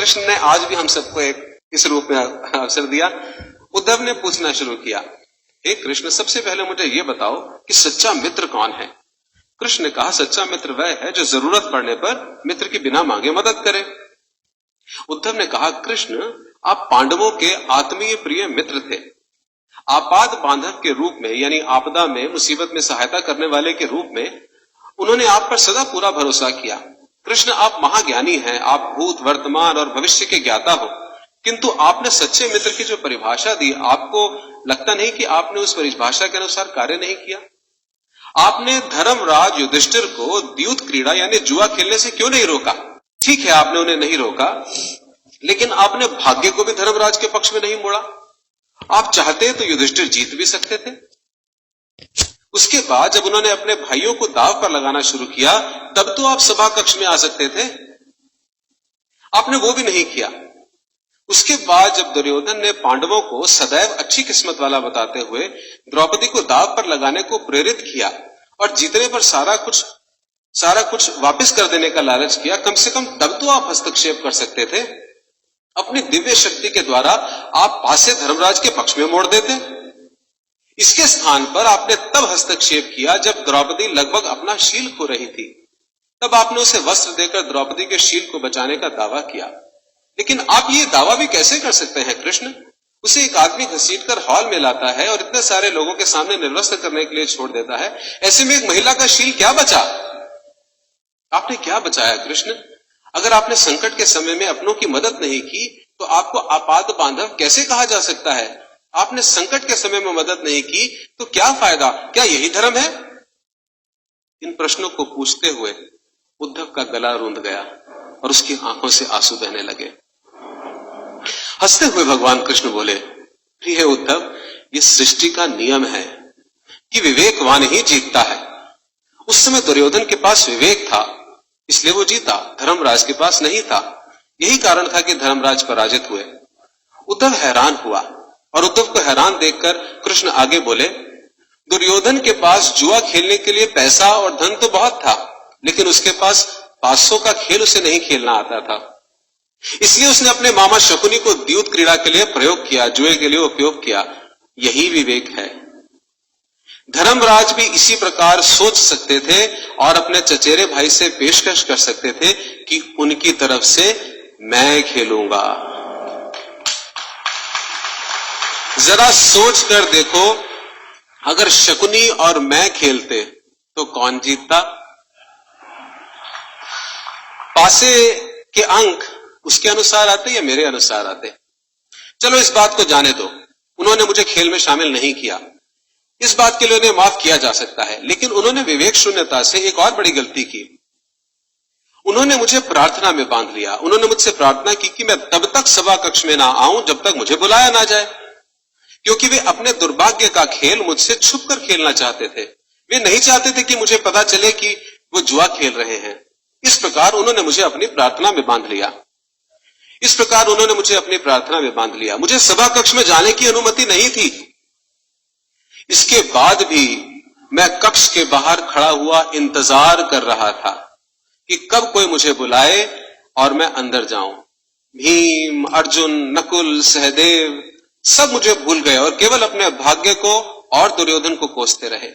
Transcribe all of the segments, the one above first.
कृष्ण ने आज भी हम सबको एक इस रूप में अवसर दिया। उद्धव ने पूछना शुरू किया, हे कृष्ण, सबसे पहले मुझे ये बताओ कि सच्चा मित्र कौन है? कृष्ण ने कहा, सच्चा मित्र वह है जो जरूरत पड़ने पर मित्र की बिना मांगे मदद करे। उद्धव ने कहा, कृष्ण, आप पांडवों के आत्मीय प्रिय मित्र थे। आपात बांधव के रूप में, यानी आपदा में, मुसीबत में सहायता करने वाले के रूप में उन्होंने आप पर सदा पूरा भरोसा किया। कृष्ण, आप महाज्ञानी हैं, आप भूत, वर्तमान और भविष्य के ज्ञाता हो, किंतु आपने सच्चे मित्र की जो परिभाषा दी, आपको लगता नहीं कि आपने उस परिभाषा के अनुसार कार्य नहीं किया? आपने धर्मराज युधिष्ठिर को द्यूत क्रीड़ा यानी जुआ खेलने से क्यों नहीं रोका? ठीक है, आपने उन्हें नहीं रोका, लेकिन आपने भाग्य को भी धर्मराज के पक्ष में नहीं मोड़ा। आप चाहते तो युधिष्ठिर जीत भी सकते थे। उसके बाद जब उन्होंने अपने भाइयों को दांव पर लगाना शुरू किया, तब तो आप सभा कक्ष में आ सकते थे। आपने वो भी नहीं किया। उसके बाद जब दुर्योधन ने पांडवों को सदैव अच्छी किस्मत वाला बताते हुए द्रौपदी को दांव पर लगाने को प्रेरित किया और जीतने पर सारा कुछ वापस कर देने का लालच किया, कम से कम तब तो आप हस्तक्षेप कर सकते थे। अपनी दिव्य शक्ति के द्वारा आप पासे धर्मराज के पक्ष में मोड़ देते। इसके स्थान पर आपने तब हस्तक्षेप किया जब द्रौपदी लगभग अपना शील खो रही थी। तब आपने उसे वस्त्र देकर द्रौपदी के शील को बचाने का दावा किया। लेकिन आप ये दावा भी कैसे कर सकते हैं कृष्ण? उसे एक आदमी घसीटकर हॉल में लाता है और इतने सारे लोगों के सामने निर्वस्त्र करने के लिए छोड़ देता है। ऐसे में एक महिला का शील क्या बचा? आपने क्या बचाया कृष्ण? अगर आपने संकट के समय में अपनों की मदद नहीं की तो आपको आपात बांधव कैसे कहा जा सकता है? आपने संकट के समय में मदद नहीं की तो क्या फायदा? क्या यही धर्म है? इन प्रश्नों को पूछते हुए उद्धव का गला रूंध गया और उसकी आंखों से आंसू बहने लगे। हंसते हुए भगवान कृष्ण बोले, प्रिय उद्धव, ये सृष्टि का नियम है कि विवेकवान ही जीतता है। उस समय दुर्योधन के पास विवेक था, इसलिए वो जीता, धर्मराज के पास नहीं था। यही कारण था कि धर्मराज पराजित हुए। उद्धव हैरान हुआ और उद्धव को हैरान देखकर कृष्ण आगे बोले, दुर्योधन के पास जुआ खेलने के लिए पैसा और धन तो बहुत था, लेकिन उसके पास 500 का खेल उसे नहीं खेलना आता था। इसलिए उसने अपने मामा शकुनी को द्यूत क्रीड़ा के लिए प्रयोग किया, जुए के लिए उपयोग किया। यही विवेक है। धर्मराज भी इसी प्रकार सोच सकते थे और अपने चचेरे भाई से पेशकश कर सकते थे कि उनकी तरफ से मैं खेलूंगा। जरा सोच कर देखो, अगर शकुनी और मैं खेलते तो कौन जीतता? पासे के अंक उसके अनुसार आते या मेरे अनुसार आते? चलो इस बात को जाने दो, उन्होंने मुझे खेल में शामिल नहीं किया, इस बात के लिए उन्हें माफ किया जा सकता है। लेकिन उन्होंने विवेक शून्यता से एक और बड़ी गलती की। उन्होंने मुझे प्रार्थना में बांध लिया। उन्होंने मुझसे प्रार्थना की कि मैं तब तक सभा कक्ष में ना आऊं जब तक मुझे बुलाया ना जाए, क्योंकि वे अपने दुर्भाग्य का खेल मुझसे छुप कर खेलना चाहते थे। वे नहीं चाहते थे कि मुझे पता चले कि वो जुआ खेल रहे हैं। इस प्रकार उन्होंने मुझे अपनी प्रार्थना में बांध लिया। मुझे सभा कक्ष में जाने की अनुमति नहीं थी। इसके बाद भी मैं कक्ष के बाहर खड़ा हुआ इंतजार कर रहा था कि कब कोई मुझे बुलाए और मैं अंदर जाऊं। भीम, अर्जुन, नकुल, सहदेव सब मुझे भूल गए और केवल अपने भाग्य को और दुर्योधन को कोसते रहे।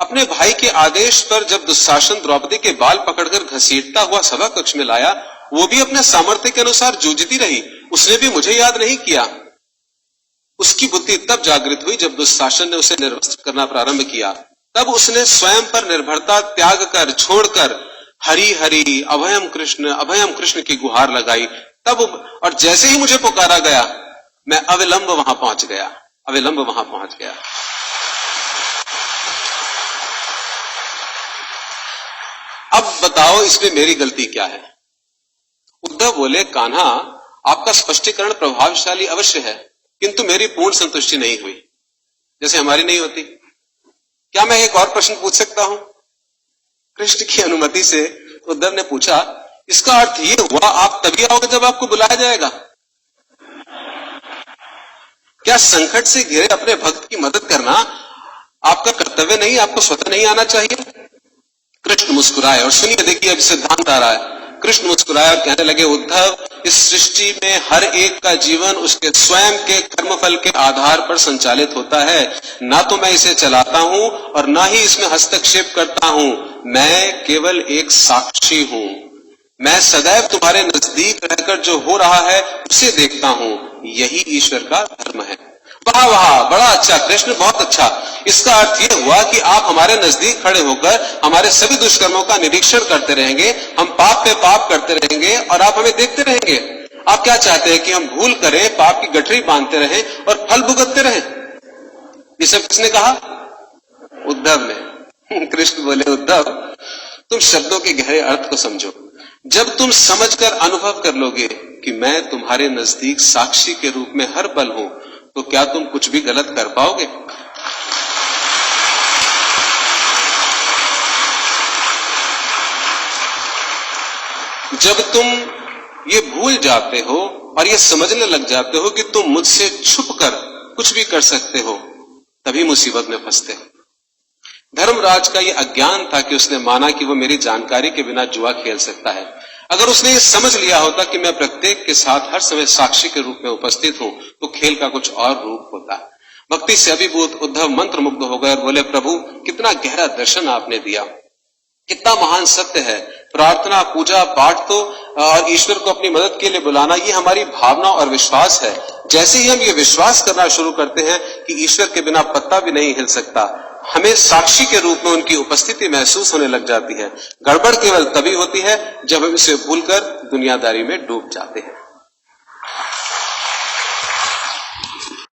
अपने भाई के आदेश पर जब दुशासन द्रौपदी के बाल पकड़कर घसीटता हुआ सभा कक्ष में लाया, वो भी अपने सामर्थ्य के अनुसार जूझती रही। उसने भी मुझे याद नहीं किया। उसकी बुद्धि तब जागृत हुई जब दुशासन ने उसे निर्वस्त्र करना प्रारंभ किया। तब उसने स्वयं पर निर्भरता त्याग कर, छोड़कर हरि हरि अभयम कृष्ण की गुहार लगाई। तब और जैसे ही मुझे पुकारा गया, मैं अविलंब वहां पहुंच गया। अब बताओ इसमें मेरी गलती क्या है? उद्धव बोले, कान्हा, आपका स्पष्टीकरण प्रभावशाली अवश्य है, किंतु मेरी पूर्ण संतुष्टि नहीं हुई, जैसे हमारी नहीं होती। क्या मैं एक और प्रश्न पूछ सकता हूं? कृष्ण की अनुमति से उद्धव ने पूछा, इसका अर्थ ये हुआ आप तभी आओगे जब आपको बुलाया जाएगा? क्या संकट से घिरे अपने भक्त की मदद करना आपका कर्तव्य नहीं, आपको स्वतः नहीं आना चाहिए? कृष्ण मुस्कुराए और सुनिए, देखिए अब सिद्धांत आ रहा है। कृष्ण मुस्कुराए और कहने लगे, उद्धव, इस सृष्टि में हर एक का जीवन उसके स्वयं के कर्मफल के आधार पर संचालित होता है। ना तो मैं इसे चलाता हूं और ना ही इसमें हस्तक्षेप करता हूं। मैं केवल एक साक्षी हूं। मैं सदैव तुम्हारे नजदीक रहकर जो हो रहा है उसे देखता हूं। यही ईश्वर का धर्म है। वाह वाह, बड़ा अच्छा कृष्ण, बहुत अच्छा। इसका अर्थ यह हुआ कि आप हमारे नजदीक खड़े होकर हमारे सभी दुष्कर्मों का निरीक्षण करते रहेंगे, हम पाप पे पाप करते रहेंगे और आप हमें देखते रहेंगे। आप क्या चाहते हैं कि हम भूल करें, पाप की गठरी बांधते रहें और फल भुगतते रहें? ये सब किसने कहा? उद्धव ने। कृष्ण बोले, उद्धव, तुम शब्दों के गहरे अर्थ को समझो। जब तुम समझकर अनुभव कर लोगे कि मैं तुम्हारे नजदीक साक्षी के रूप में हर पल हूं, तो क्या तुम कुछ भी गलत कर पाओगे? जब तुम ये भूल जाते हो और ये समझने लग जाते हो कि तुम मुझसे छुपकर कुछ भी कर सकते हो, तभी मुसीबत में फंसते हो। धर्मराज का ये अज्ञान था कि उसने माना कि वो मेरी जानकारी के बिना जुआ खेल सकता है। अगर उसने ये समझ लिया होता कि मैं प्रत्येक के साथ हर समय साक्षी के रूप में उपस्थित हूं, तो खेल का कुछ और रूप होता। भक्ति से अभिभूत उद्धव मंत्र मुग्ध हो गए और बोले, प्रभु, कितना गहरा दर्शन आपने दिया, कितना महान सत्य है। प्रार्थना, पूजा पाठ तो और ईश्वर को अपनी मदद के लिए बुलाना, ये हमारी भावना और विश्वास है। जैसे ही हम ये विश्वास करना शुरू करते हैं कि ईश्वर के बिना पत्ता भी नहीं हिल सकता, हमें साक्षी के रूप में उनकी उपस्थिति महसूस होने लग जाती है। गड़बड़ केवल तभी होती है जब हम इसे भूलकर दुनियादारी में डूब जाते हैं।